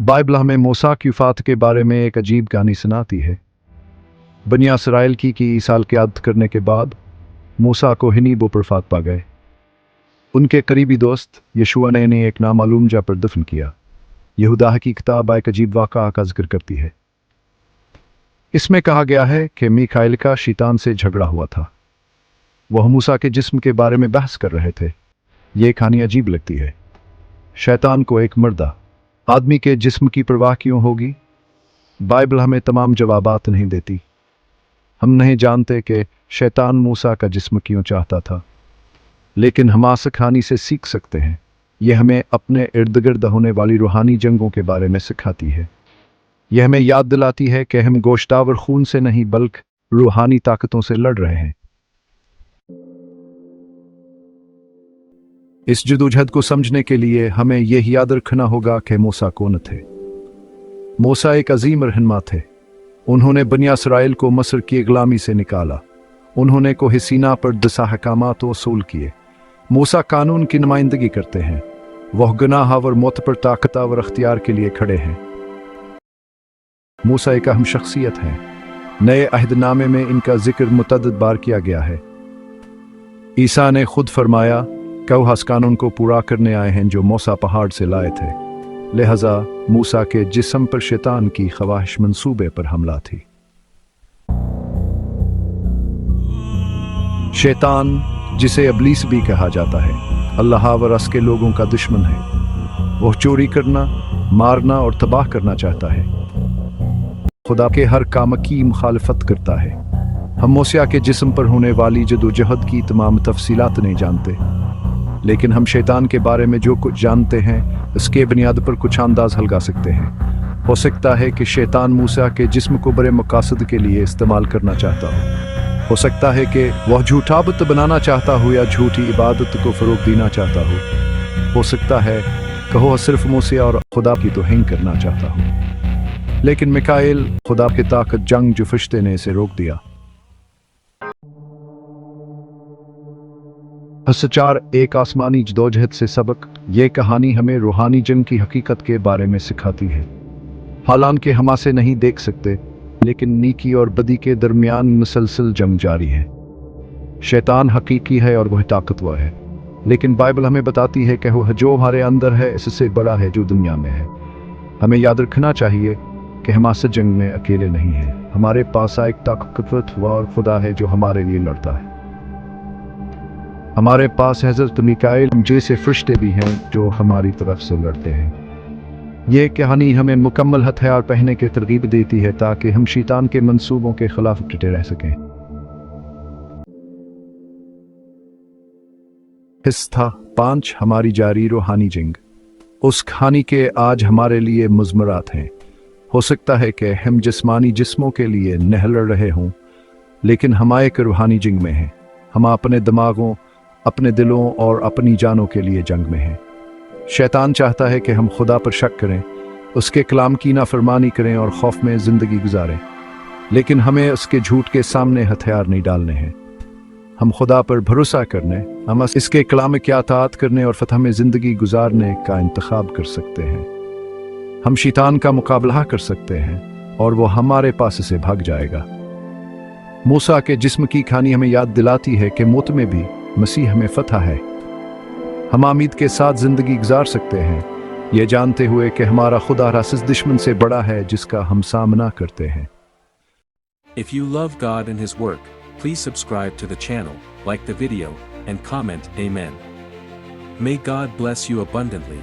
Bible हमें मूसा की वफ़ात के बारे में एक अजीब कहानी सुनाती है। बनी इसराइल की साल क़यादत करने के बाद मूसा को हिनीब पर वफ़ात पा गए। उनके करीबी दोस्त यशुआ ने इन्हें एक नामालूम जगह पर दफन किया। यहूदा की किताब एक अजीब वाक़या का जिक्र करती है। इसमें कहा गया है कि मीकाएल का शैतान से झगड़ा हुआ था। वह मूसा के जिस्म के बारे में बहस कर रहे थे। ये कहानी अजीब लगती है। शैतान को एक मर्दा आदमी के जिस्म की परवाह क्यों होगी? बाइबल हमें तमाम जवाबात नहीं देती। हम नहीं जानते कि शैतान मूसा का जिस्म क्यों चाहता था, लेकिन हम इस कहानी से सीख सकते हैं। यह हमें अपने इर्द गिर्द होने वाली रूहानी जंगों के बारे में सिखाती है। यह हमें याद दिलाती है कि हम गोश्तावर खून से नहीं बल्कि रूहानी ताकतों से लड़ रहे हैं। इस जदोजहद को समझने के लिए हमें यह याद रखना होगा कि मूसा कौन थे। मूसा एक अजीम रहनुमा थे। उन्होंने बनी इसराइल को मस्र की गुलामी से निकाला। उन्होंने कोह सीना पर 10 अहकामात वसूल किए। मूसा कानून की नुमाइंदगी करते हैं। वह गुनाह और मौत पर ताकतवर अख्तियार के लिए खड़े हैं। मूसा एक अहम शख्सियत है। नए अहदनामे में इनका जिक्र मुतअद्दिद बार किया गया है। ईसा ने खुद फरमाया कि वह इस कानून को पूरा करने आए हैं जो मूसा पहाड़ से लाए थे। लिहाजा मूसा के जिस्म पर शैतान की ख्वाहिश मंसूबे पर हमला थी। शैतान, जिसे इब्लीस भी कहा जाता है, अल्लाह व उसके लोगों का दुश्मन है। वह चोरी करना, मारना और तबाह करना चाहता है। खुदा के हर काम की मुखालफत करता है। हम मूसा के जिस्म पर होने वाली जदोजहद की तमाम तफसीलात नहीं जानते, लेकिन हम शैतान के बारे में जो कुछ जानते हैं उसके बुनियाद पर कुछ अंदाज लगा सकते हैं। हो सकता है कि शैतान मूसा के जिस्म को बड़े मकासद के लिए इस्तेमाल करना चाहता हो सकता है कि वह झूठा बुत बनाना चाहता हो या झूठी इबादत को फरोग देना चाहता हो सकता है कि वह सिर्फ मूसा और खुदा की तौहीन करना चाहता हो। लेकिन मीकाएल, खुदा की ताकत जंग जो फरिश्ते ने इसे रोक दिया। हसचार एक आसमानी जदोजहद से सबक। ये कहानी हमें रूहानी जंग की हकीकत के बारे में सिखाती है। हालांकि हम इसे नहीं देख सकते, लेकिन नेकी और बदी के दरमियान मुसलसल जंग जारी है। शैतान हकीकी है और वह ताकतवर है, लेकिन बाइबल हमें बताती है कि वह जो हमारे अंदर है इससे बड़ा है जो दुनिया में है। हमें याद रखना चाहिए कि हम इस जंग में अकेले नहीं हैं। हमारे पास एक ताकतवर खुदा है जो हमारे लिए लड़ता है। हमारे पास हज़रत मीकाएल जैसे फरिश्ते भी हैं जो हमारी तरफ से लड़ते हैं। ये कहानी हमें मुकम्मल हथियार पहनने की तरगीब देती है ताकि हम शैतान के मंसूबों के खिलाफ डटे रह सकें। हिस्सा 5, हमारी जारी रूहानी जंग। उस कहानी के आज हमारे लिए मुज़मरात हैं। हो सकता है कि हम जिस्मानी जिस्मों के लिए नहीं लड़ रहे हों, लेकिन हम एक रूहानी जंग में हैं। हम अपने दिमागों, अपने दिलों और अपनी जानों के लिए जंग में हैं। शैतान चाहता है कि हम खुदा पर शक करें, उसके कलाम की नाफरमानी करें और खौफ में ज़िंदगी गुजारें, लेकिन हमें उसके झूठ के सामने हथियार नहीं डालने हैं। हम खुदा पर भरोसा करने, हम इसके कलाम की अताअत करने और फतह में ज़िंदगी गुजारने का इंतखाब कर सकते हैं। हम शैतान का मुकाबला कर सकते हैं और वो हमारे पास से भाग जाएगा। मूसा के जिस्म की कहानी हमें याद दिलाती है कि मौत में भी मसीह हमें फतह है। हम उम्मीद के साथ जिंदगी गुजार सकते हैं, ये जानते हुए कि हमारा खुदा रासिस दुश्मन से बड़ा है जिसका हम सामना करते हैं। If you love God and His work, please subscribe to the channel, like the video, and comment Amen. May God bless you abundantly.